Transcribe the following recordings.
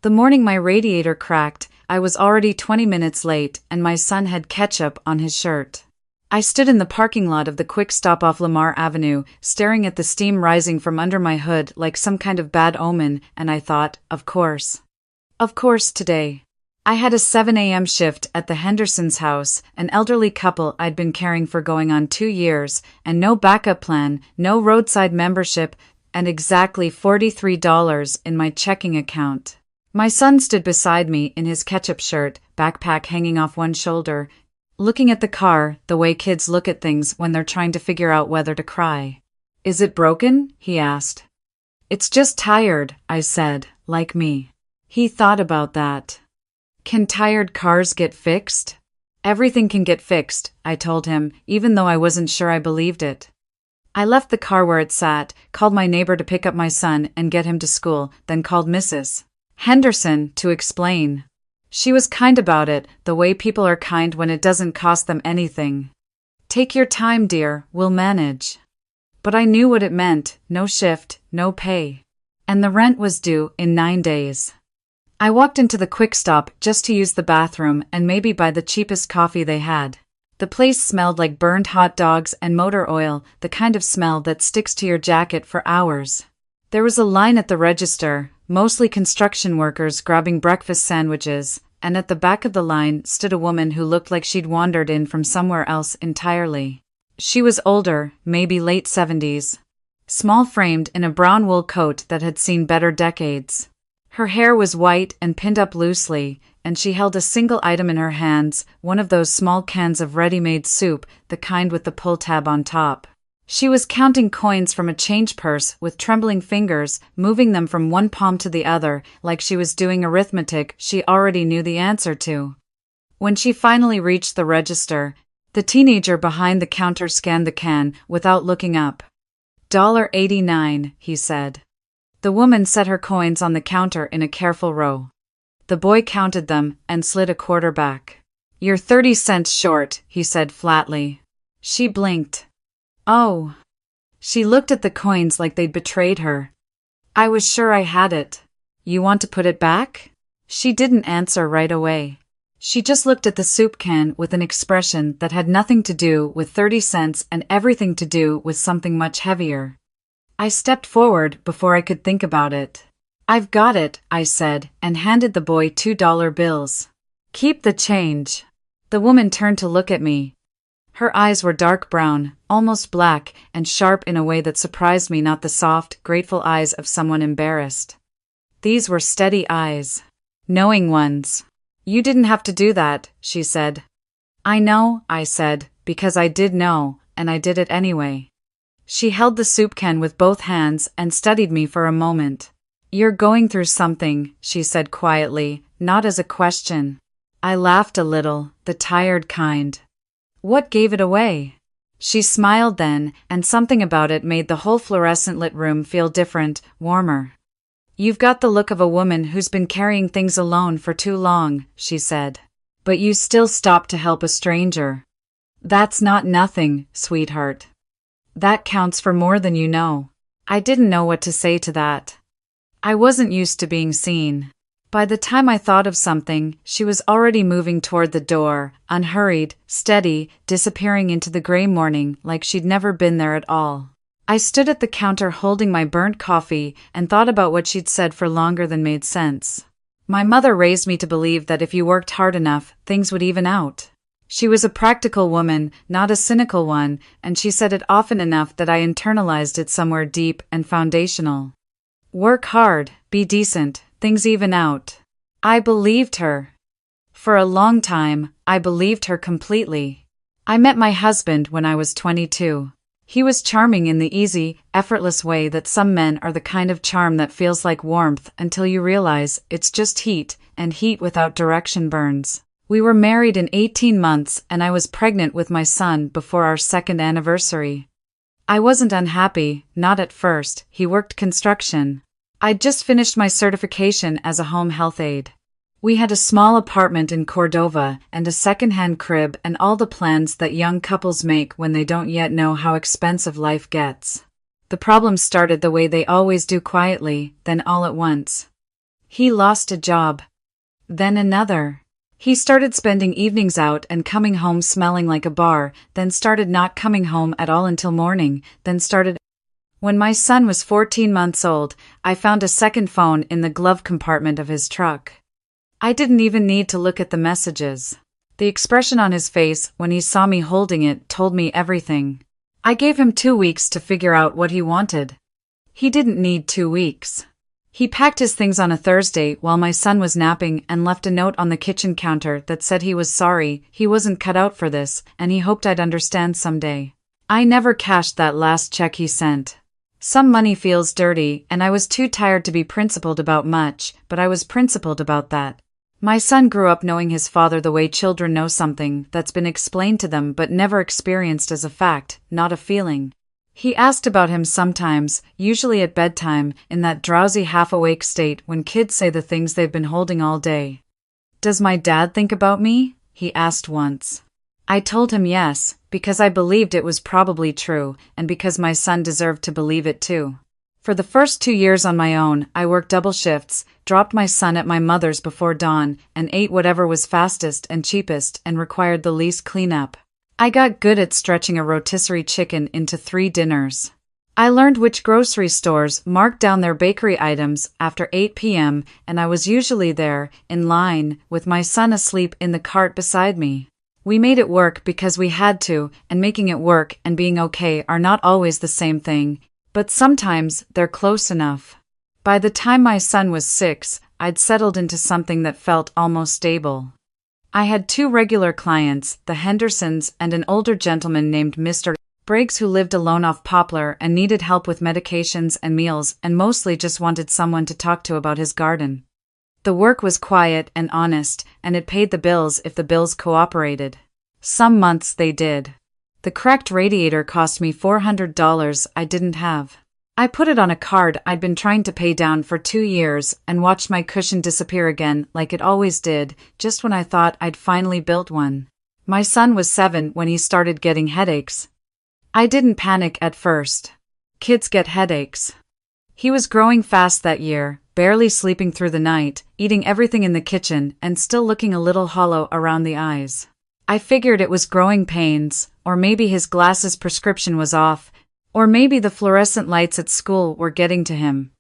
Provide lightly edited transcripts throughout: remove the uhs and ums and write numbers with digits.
The morning my radiator cracked, I was already 20 minutes late and my son had ketchup on his shirt. I stood in the parking lot of the quick stop off Lamar Avenue, staring at the steam rising from under my hood like some kind of bad omen, and I thought, of course. Of course today. I had a 7 a.m. shift at the Hendersons' house, an elderly couple I'd been caring for going on 2 years, and no backup plan, no roadside membership, and exactly $43 in my checking account. My son stood beside me in his ketchup shirt, backpack hanging off one shoulder, looking at the car the way kids look at things when they're trying to figure out whether to cry. "Is it broken?" he asked. "It's just tired," I said, like me. He thought about that. "Can tired cars get fixed?" "Everything can get fixed," I told him, even though I wasn't sure I believed it. I left the car where it sat, called my neighbor to pick up my son and get him to school, then called Mrs. Henderson to explain. She was kind about it, the way people are kind when it doesn't cost them anything. "Take your time, dear, we'll manage." But I knew what it meant: no shift, no pay. And the rent was due in 9 days. I walked into the quick stop just to use the bathroom and maybe buy the cheapest coffee they had. The place smelled like burned hot dogs and motor oil, the kind of smell that sticks to your jacket for hours. There was a line at the register, mostly construction workers grabbing breakfast sandwiches, and at the back of the line stood a woman who looked like she'd wandered in from somewhere else entirely. She was older, maybe late 70s. Small-framed in a brown wool coat that had seen better decades. Her hair was white and pinned up loosely, and she held a single item in her hands, one of those small cans of ready-made soup, the kind with the pull tab on top. She was counting coins from a change purse with trembling fingers, moving them from one palm to the other, like she was doing arithmetic she already knew the answer to. When she finally reached the register, the teenager behind the counter scanned the can without looking up. $1.89, he said. The woman set her coins on the counter in a careful row. The boy counted them and slid a quarter back. "You're 30 cents short," he said flatly. She blinked. "Oh." She looked at the coins like they'd betrayed her. "I was sure I had it. You want to put it back?" She didn't answer right away. She just looked at the soup can with an expression that had nothing to do with 30 cents and everything to do with something much heavier. I stepped forward before I could think about it. "I've got it," I said, and handed the boy $2 bills. "Keep the change." The woman turned to look at me. Her eyes were dark brown, almost black, and sharp in a way that surprised me, not the soft, grateful eyes of someone embarrassed. These were steady eyes. Knowing ones. "You didn't have to do that," she said. "I know," I said, because I did know, and I did it anyway. She held the soup can with both hands and studied me for a moment. "You're going through something," she said quietly, not as a question. I laughed a little, the tired kind. "What gave it away?" She smiled then, and something about it made the whole fluorescent-lit room feel different, warmer. "You've got the look of a woman who's been carrying things alone for too long," she said. "But you still stopped to help a stranger. That's not nothing, sweetheart. That counts for more than you know." I didn't know what to say to that. I wasn't used to being seen. By the time I thought of something, she was already moving toward the door, unhurried, steady, disappearing into the gray morning like she'd never been there at all. I stood at the counter holding my burnt coffee and thought about what she'd said for longer than made sense. My mother raised me to believe that if you worked hard enough, things would even out. She was a practical woman, not a cynical one, and she said it often enough that I internalized it somewhere deep and foundational. Work hard, be decent, things even out. I believed her. For a long time, I believed her completely. I met my husband when I was 22. He was charming in the easy, effortless way that some men are, the kind of charm that feels like warmth until you realize it's just heat, and heat without direction burns. We were married in 18 months and I was pregnant with my son before our second anniversary. I wasn't unhappy, not at first. He worked construction. I'd just finished my certification as a home health aide. We had a small apartment in Cordova and a second-hand crib and all the plans that young couples make when they don't yet know how expensive life gets. The problems started the way they always do, quietly, then all at once. He lost a job. Then another. He started spending evenings out and coming home smelling like a bar, then started not coming home at all until morning, then started. When my son was 14 months old, I found a second phone in the glove compartment of his truck. I didn't even need to look at the messages. The expression on his face when he saw me holding it told me everything. I gave him 2 weeks to figure out what he wanted. He didn't need 2 weeks. He packed his things on a Thursday while my son was napping and left a note on the kitchen counter that said he was sorry, he wasn't cut out for this, and he hoped I'd understand someday. I never cashed that last check he sent. Some money feels dirty, and I was too tired to be principled about much, but I was principled about that. My son grew up knowing his father the way children know something that's been explained to them but never experienced as a fact, not a feeling. He asked about him sometimes, usually at bedtime, in that drowsy half-awake state when kids say the things they've been holding all day. "Does my dad think about me?" he asked once. I told him yes, because I believed it was probably true, and because my son deserved to believe it too. For the first 2 years on my own, I worked double shifts, dropped my son at my mother's before dawn, and ate whatever was fastest and cheapest and required the least cleanup. I got good at stretching a rotisserie chicken into 3 dinners. I learned which grocery stores marked down their bakery items after 8 p.m., and I was usually there, in line, with my son asleep in the cart beside me. We made it work because we had to, and making it work and being okay are not always the same thing, but sometimes they're close enough. By the time my son was 6, I'd settled into something that felt almost stable. I had 2 regular clients, the Hendersons and an older gentleman named Mr. Briggs who lived alone off Poplar and needed help with medications and meals and mostly just wanted someone to talk to about his garden. The work was quiet and honest, and it paid the bills if the bills cooperated. Some months they did. The cracked radiator cost me $400 I didn't have. I put it on a card I'd been trying to pay down for 2 years and watched my cushion disappear again like it always did, just when I thought I'd finally built one. My son was 7 when he started getting headaches. I didn't panic at first. Kids get headaches. He was growing fast that year, barely sleeping through the night, eating everything in the kitchen, and still looking a little hollow around the eyes. I figured it was growing pains, or maybe his glasses prescription was off, or maybe the fluorescent lights at school were getting to him.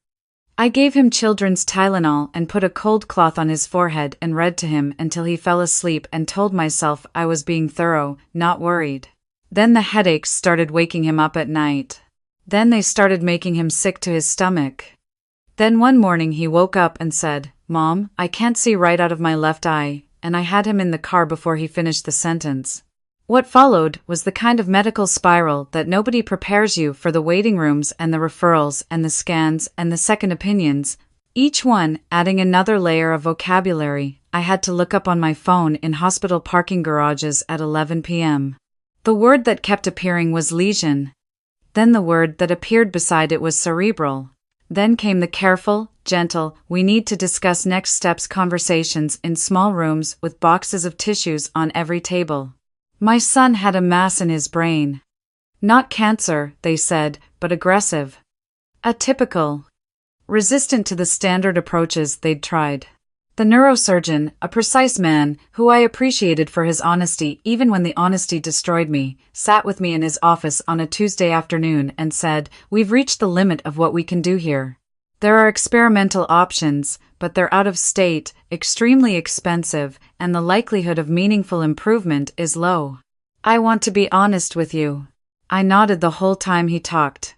I gave him children's Tylenol and put a cold cloth on his forehead and read to him until he fell asleep and told myself I was being thorough, not worried. Then the headaches started waking him up at night. Then they started making him sick to his stomach. Then one morning he woke up and said, "Mom, I can't see right out of my left eye," and I had him in the car before he finished the sentence. What followed was the kind of medical spiral that nobody prepares you for: the waiting rooms and the referrals and the scans and the second opinions, each one adding another layer of vocabulary I had to look up on my phone in hospital parking garages at 11 p.m. The word that kept appearing was lesion. Then the word that appeared beside it was cerebral. Then came the careful, gentle, we need to discuss next steps conversations in small rooms with boxes of tissues on every table. My son had a mass in his brain. Not cancer, they said, but aggressive. Atypical. Resistant to the standard approaches they'd tried. The neurosurgeon, a precise man, who I appreciated for his honesty even when the honesty destroyed me, sat with me in his office on a Tuesday afternoon and said, "We've reached the limit of what we can do here. There are experimental options, but they're out of state, extremely expensive, and the likelihood of meaningful improvement is low. I want to be honest with you." I nodded the whole time he talked.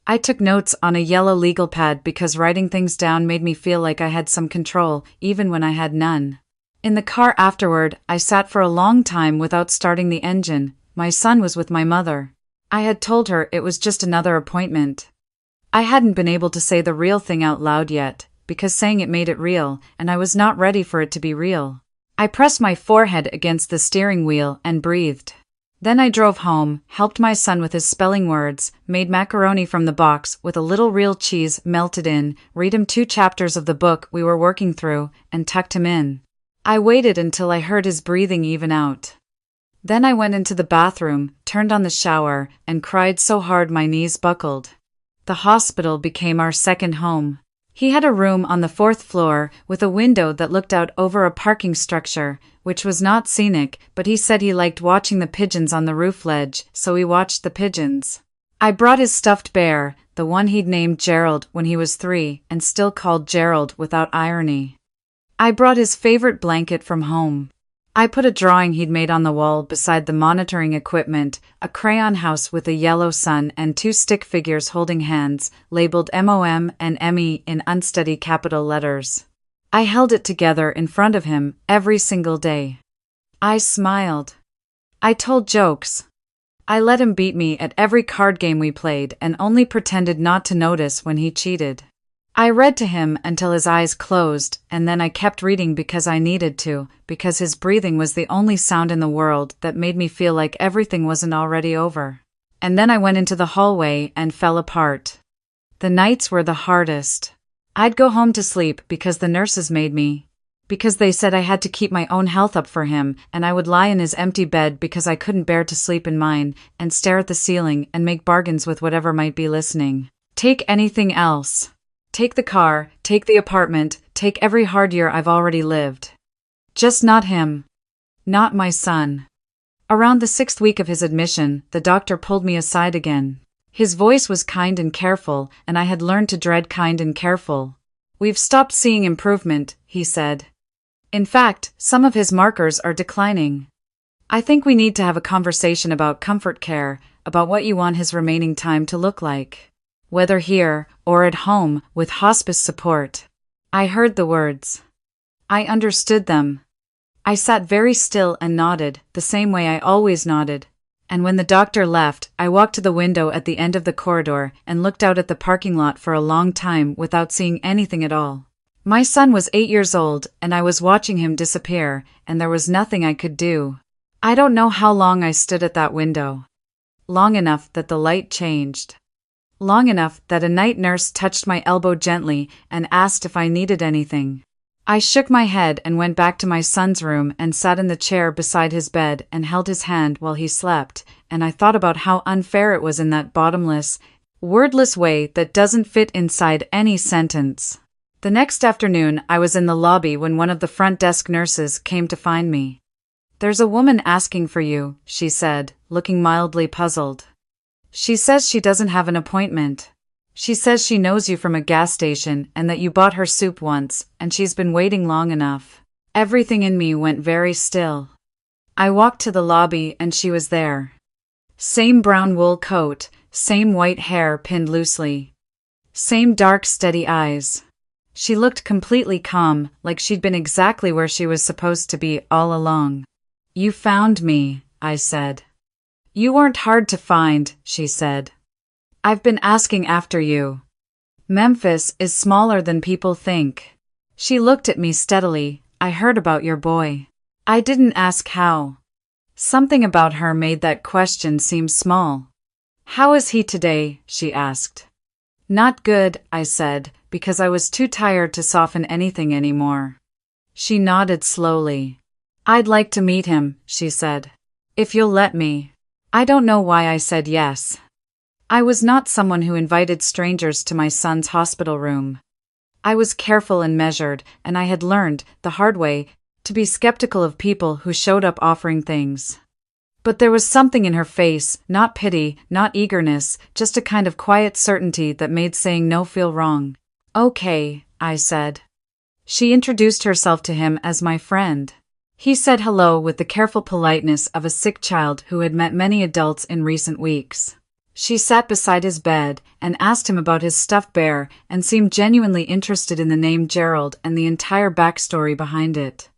I took notes on a yellow legal pad because writing things down made me feel like I had some control, even when I had none. In the car afterward, I sat for a long time without starting the engine. My son was with my mother. I had told her it was just another appointment. I hadn't been able to say the real thing out loud yet, because saying it made it real, and I was not ready for it to be real. I pressed my forehead against the steering wheel and breathed. Then I drove home, helped my son with his spelling words, made macaroni from the box with a little real cheese melted in, read him 2 chapters of the book we were working through, and tucked him in. I waited until I heard his breathing even out. Then I went into the bathroom, turned on the shower, and cried so hard my knees buckled. The hospital became our second home. He had a room on the 4th floor with a window that looked out over a parking structure, which was not scenic, but he said he liked watching the pigeons on the roof ledge, so we watched the pigeons. I brought his stuffed bear, the one he'd named Gerald when he was 3 and still called Gerald without irony. I brought his favorite blanket from home. I put a drawing he'd made on the wall beside the monitoring equipment, a crayon house with a yellow sun and 2 stick figures holding hands, labeled MOM and ME in unsteady capital letters. I held it together in front of him every single day. I smiled. I told jokes. I let him beat me at every card game we played and only pretended not to notice when he cheated. I read to him until his eyes closed, and then I kept reading because I needed to, because his breathing was the only sound in the world that made me feel like everything wasn't already over. And then I went into the hallway and fell apart. The nights were the hardest. I'd go home to sleep because the nurses made me. Because they said I had to keep my own health up for him, and I would lie in his empty bed because I couldn't bear to sleep in mine, and stare at the ceiling and make bargains with whatever might be listening. Take anything else. Take the car, take the apartment, take every hard year I've already lived. Just not him. Not my son. Around the 6th week of his admission, the doctor pulled me aside again. His voice was kind and careful, and I had learned to dread kind and careful. "We've stopped seeing improvement," he said. "In fact, some of his markers are declining. I think we need to have a conversation about comfort care, about what you want his remaining time to look like. Whether here, or at home, with hospice support." I heard the words. I understood them. I sat very still and nodded, the same way I always nodded. And when the doctor left, I walked to the window at the end of the corridor and looked out at the parking lot for a long time without seeing anything at all. My son was 8 years old, and I was watching him disappear, and there was nothing I could do. I don't know how long I stood at that window. Long enough that the light changed. Long enough that a night nurse touched my elbow gently and asked if I needed anything. I shook my head and went back to my son's room and sat in the chair beside his bed and held his hand while he slept, and I thought about how unfair it was in that bottomless, wordless way that doesn't fit inside any sentence. The next afternoon, I was in the lobby when one of the front desk nurses came to find me. "There's a woman asking for you," she said, looking mildly puzzled. "She says she doesn't have an appointment. She says she knows you from a gas station and that you bought her soup once, and she's been waiting long enough." Everything in me went very still. I walked to the lobby and she was there. Same brown wool coat, same white hair pinned loosely. Same dark, steady eyes. She looked completely calm, like she'd been exactly where she was supposed to be all along. "You found me," I said. "You weren't hard to find," she said. "I've been asking after you. Memphis is smaller than people think." She looked at me steadily. "I heard about your boy." I didn't ask how. Something about her made that question seem small. "How is he today?" she asked. "Not good," I said, because I was too tired to soften anything anymore. She nodded slowly. "I'd like to meet him," she said. "If you'll let me." I don't know why I said yes. I was not someone who invited strangers to my son's hospital room. I was careful and measured, and I had learned, the hard way, to be skeptical of people who showed up offering things. But there was something in her face, not pity, not eagerness, just a kind of quiet certainty that made saying no feel wrong. "Okay," I said. She introduced herself to him as my friend. He said hello with the careful politeness of a sick child who had met many adults in recent weeks. She sat beside his bed and asked him about his stuffed bear and seemed genuinely interested in the name Gerald and the entire backstory behind it.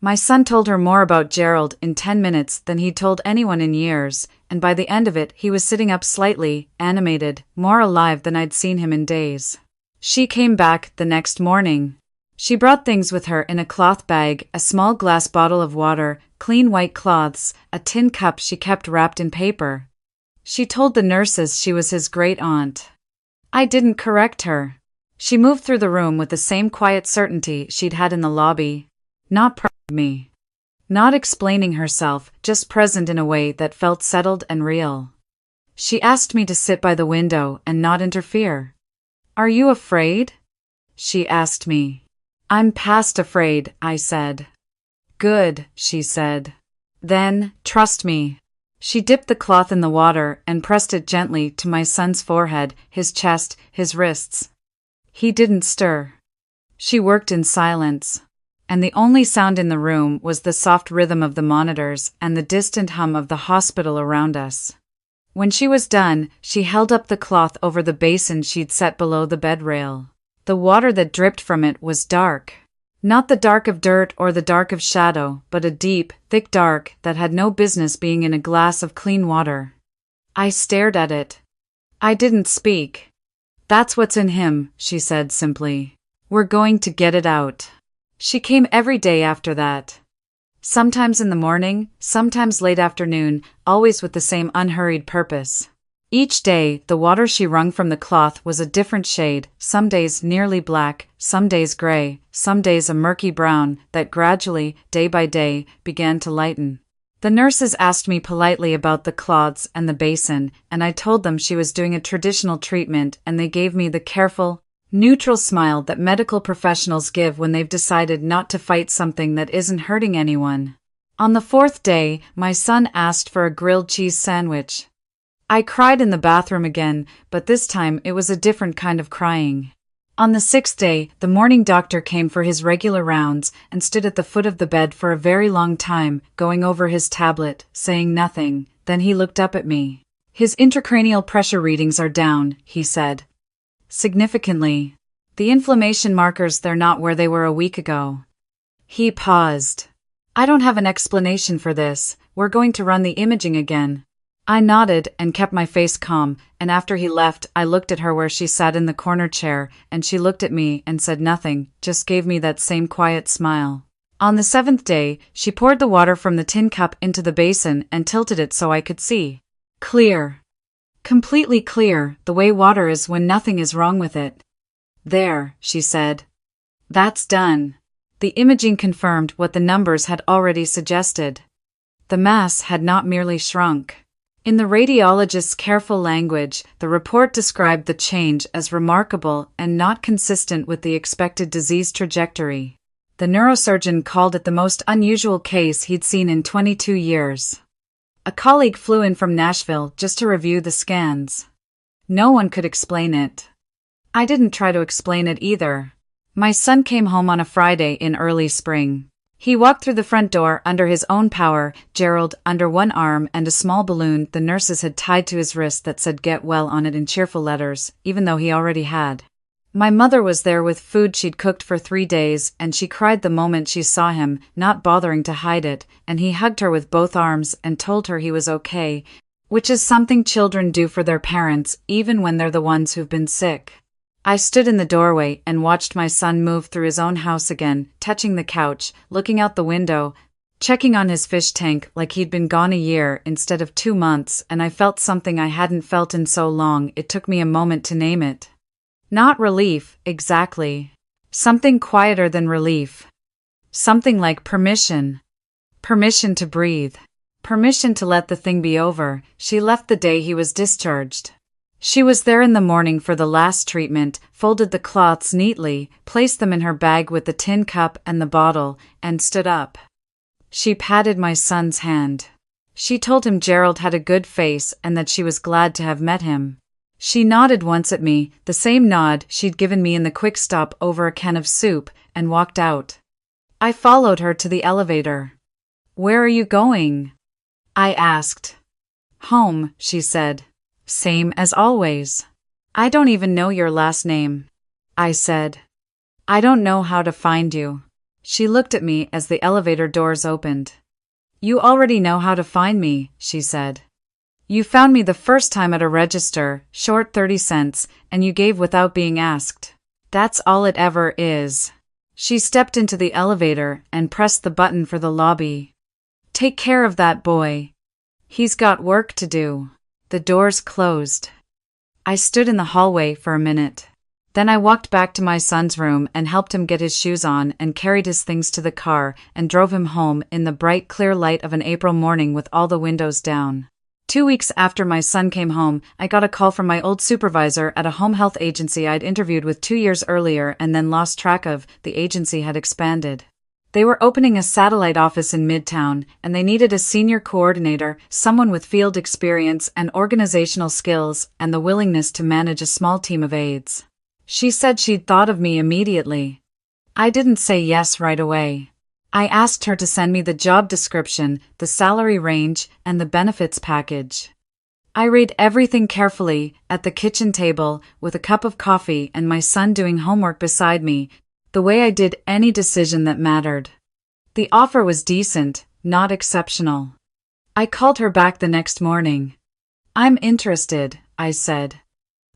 My son told her more about Gerald in 10 minutes than he'd told anyone in years, and by the end of it he was sitting up slightly, animated, more alive than I'd seen him in days. She came back the next morning. She brought things with her in a cloth bag, a small glass bottle of water, clean white cloths, a tin cup she kept wrapped in paper. She told the nurses she was his great-aunt. I didn't correct her. She moved through the room with the same quiet certainty she'd had in the lobby. Not proud of me. Not explaining herself, just present in a way that felt settled and real. She asked me to sit by the window and not interfere. "Are you afraid?" she asked me. I'm past afraid, I said. Good, she said. Then, trust me. She dipped the cloth in the water and pressed it gently to my son's forehead, his chest, his wrists. He didn't stir. She worked in silence, and the only sound in the room was the soft rhythm of the monitors and the distant hum of the hospital around us. When she was done, she held up the cloth over the basin she'd set below the bed rail. The water that dripped from it was dark. Not the dark of dirt or the dark of shadow, but a deep, thick dark that had no business being in a glass of clean water. I stared at it. I didn't speak. That's what's in him, she said simply. We're going to get it out. She came every day after that. Sometimes in the morning, sometimes late afternoon, always with the same unhurried purpose. Each day, the water she wrung from the cloth was a different shade, some days nearly black, some days gray, some days a murky brown, that gradually, day by day, began to lighten. The nurses asked me politely about the cloths and the basin, and I told them she was doing a traditional treatment, and they gave me the careful, neutral smile that medical professionals give when they've decided not to fight something that isn't hurting anyone. On the fourth day, my son asked for a grilled cheese sandwich. I cried in the bathroom again, but this time it was a different kind of crying. On the sixth day, the morning doctor came for his regular rounds and stood at the foot of the bed for a very long time, going over his tablet, saying nothing. Then he looked up at me. His intracranial pressure readings are down, he said. Significantly. The inflammation markers, they're not where they were a week ago. He paused. I don't have an explanation for this. We're going to run the imaging again. I nodded and kept my face calm, and after he left, I looked at her where she sat in the corner chair, and she looked at me and said nothing, just gave me that same quiet smile. On the seventh day, she poured the water from the tin cup into the basin and tilted it so I could see. Clear. Completely clear, the way water is when nothing is wrong with it. There, she said. That's done. The imaging confirmed what the numbers had already suggested. The mass had not merely shrunk. In the radiologist's careful language, the report described the change as remarkable and not consistent with the expected disease trajectory. The neurosurgeon called it the most unusual case he'd seen in 22 years. A colleague flew in from Nashville just to review the scans. No one could explain it. I didn't try to explain it either. My son came home on a Friday in early spring. He walked through the front door under his own power, Gerald under one arm and a small balloon the nurses had tied to his wrist that said "Get well" on it in cheerful letters, even though he already had. My mother was there with food she'd cooked for 3 days, and she cried the moment she saw him, not bothering to hide it, and he hugged her with both arms and told her he was okay, which is something children do for their parents, even when they're the ones who've been sick. I stood in the doorway and watched my son move through his own house again, touching the couch, looking out the window, checking on his fish tank like he'd been gone a year instead of 2 months, and I felt something I hadn't felt in so long it took me a moment to name it. Not relief, exactly. Something quieter than relief. Something like permission. Permission to breathe. Permission to let the thing be over. She left the day he was discharged. She was there in the morning for the last treatment, folded the cloths neatly, placed them in her bag with the tin cup and the bottle, and stood up. She patted my son's hand. She told him Gerald had a good face and that she was glad to have met him. She nodded once at me, the same nod she'd given me in the quick stop over a can of soup, and walked out. I followed her to the elevator. "Where are you going?" I asked. "Home," she said. "Same as always." "I don't even know your last name," I said. "I don't know how to find you." She looked at me as the elevator doors opened. "You already know how to find me," she said. "You found me the first time at a register, short 30 cents, and you gave without being asked. That's all it ever is." She stepped into the elevator and pressed the button for the lobby. "Take care of that boy. He's got work to do." The doors closed. I stood in the hallway for a minute. Then I walked back to my son's room and helped him get his shoes on and carried his things to the car and drove him home in the bright, clear light of an April morning with all the windows down. 2 weeks after my son came home, I got a call from my old supervisor at a home health agency I'd interviewed with 2 years earlier and then lost track of. The agency had expanded. They were opening a satellite office in Midtown, and they needed a senior coordinator, someone with field experience and organizational skills, and the willingness to manage a small team of aides. She said she'd thought of me immediately. I didn't say yes right away. I asked her to send me the job description, the salary range, and the benefits package. I read everything carefully, at the kitchen table, with a cup of coffee and my son doing homework beside me, the way I did any decision that mattered. The offer was decent, not exceptional. I called her back the next morning. "I'm interested," I said.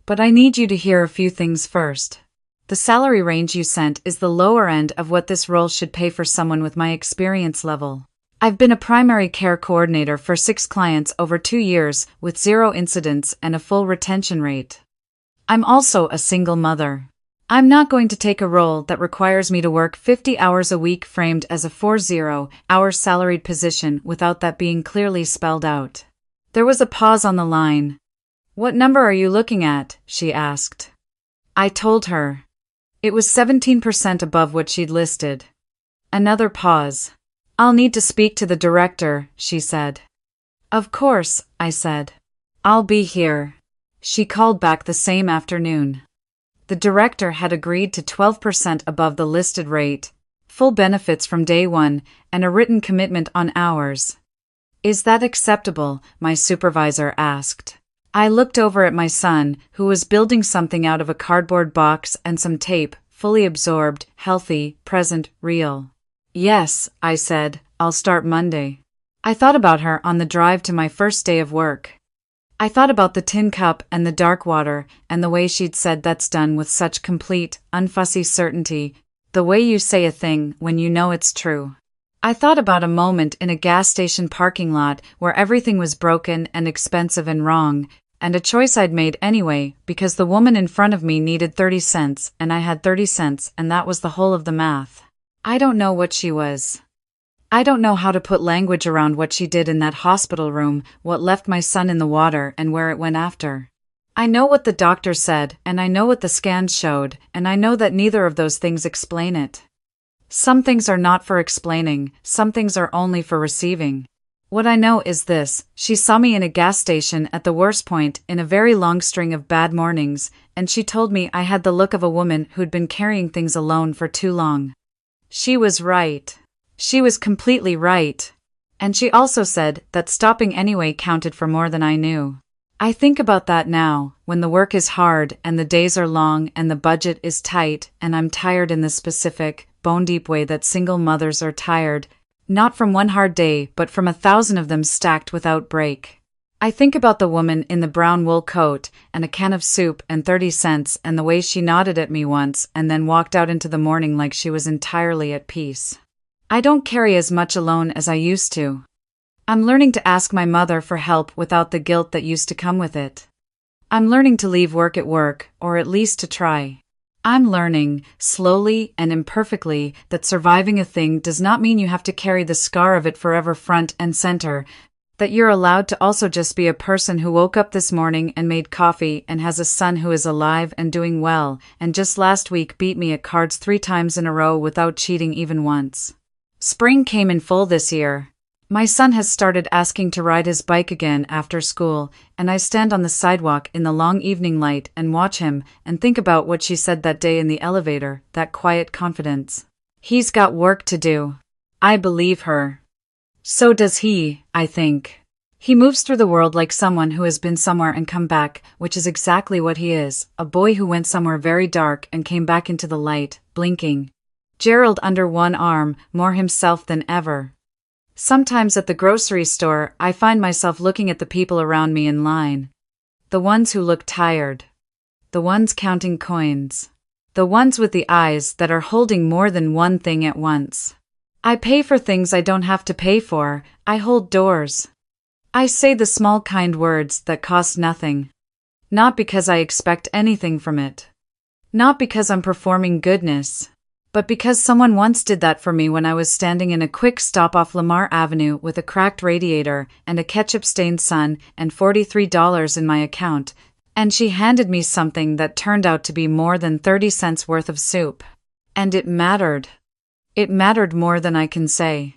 "But I need you to hear a few things first. The salary range you sent is the lower end of what this role should pay for someone with my experience level. I've been a primary care coordinator for 6 clients over 2 years with 0 incidents and a full retention rate. I'm also a single mother. I'm not going to take a role that requires me to work 50 hours a week framed as a 40-hour salaried position without that being clearly spelled out." There was a pause on the line. "What number are you looking at?" she asked. I told her. It was 17% above what she'd listed. Another pause. "I'll need to speak to the director," she said. "Of course," I said. "I'll be here." She called back the same afternoon. The director had agreed to 12% above the listed rate, full benefits from day one, and a written commitment on hours. "Is that acceptable?" my supervisor asked. I looked over at my son, who was building something out of a cardboard box and some tape, fully absorbed, healthy, present, real. "Yes," I said, "I'll start Monday." I thought about her on the drive to my first day of work. I thought about the tin cup and the dark water, and the way she'd said that's done with such complete, unfussy certainty, the way you say a thing when you know it's true. I thought about a moment in a gas station parking lot where everything was broken and expensive and wrong, and a choice I'd made anyway because the woman in front of me needed 30 cents and I had 30 cents and that was the whole of the math. I don't know what she was. I don't know how to put language around what she did in that hospital room, what left my son in the water and where it went after. I know what the doctor said, and I know what the scans showed, and I know that neither of those things explain it. Some things are not for explaining, some things are only for receiving. What I know is this: she saw me in a gas station at the worst point in a very long string of bad mornings, and she told me I had the look of a woman who'd been carrying things alone for too long. She was right. She was completely right. And she also said that stopping anyway counted for more than I knew. I think about that now, when the work is hard and the days are long and the budget is tight and I'm tired in the specific, bone-deep way that single mothers are tired, not from one hard day but from 1,000 of them stacked without break. I think about the woman in the brown wool coat and a can of soup and 30 cents and the way she nodded at me once and then walked out into the morning like she was entirely at peace. I don't carry as much alone as I used to. I'm learning to ask my mother for help without the guilt that used to come with it. I'm learning to leave work at work, or at least to try. I'm learning, slowly and imperfectly, that surviving a thing does not mean you have to carry the scar of it forever front and center, that you're allowed to also just be a person who woke up this morning and made coffee and has a son who is alive and doing well, and just last week beat me at cards 3 times in a row without cheating even once. Spring came in full this year. My son has started asking to ride his bike again after school, and I stand on the sidewalk in the long evening light and watch him and think about what she said that day in the elevator, that quiet confidence. He's got work to do. I believe her. So does he, I think. He moves through the world like someone who has been somewhere and come back, which is exactly what he is, a boy who went somewhere very dark and came back into the light, blinking. Gerald under one arm, more himself than ever. Sometimes at the grocery store, I find myself looking at the people around me in line. The ones who look tired. The ones counting coins. The ones with the eyes that are holding more than one thing at once. I pay for things I don't have to pay for. I hold doors. I say the small kind words that cost nothing. Not because I expect anything from it. Not because I'm performing goodness. But because someone once did that for me when I was standing in a quick stop off Lamar Avenue with a cracked radiator and a ketchup-stained sun and $43 in my account, and she handed me something that turned out to be more than 30 cents worth of soup. And it mattered. It mattered more than I can say.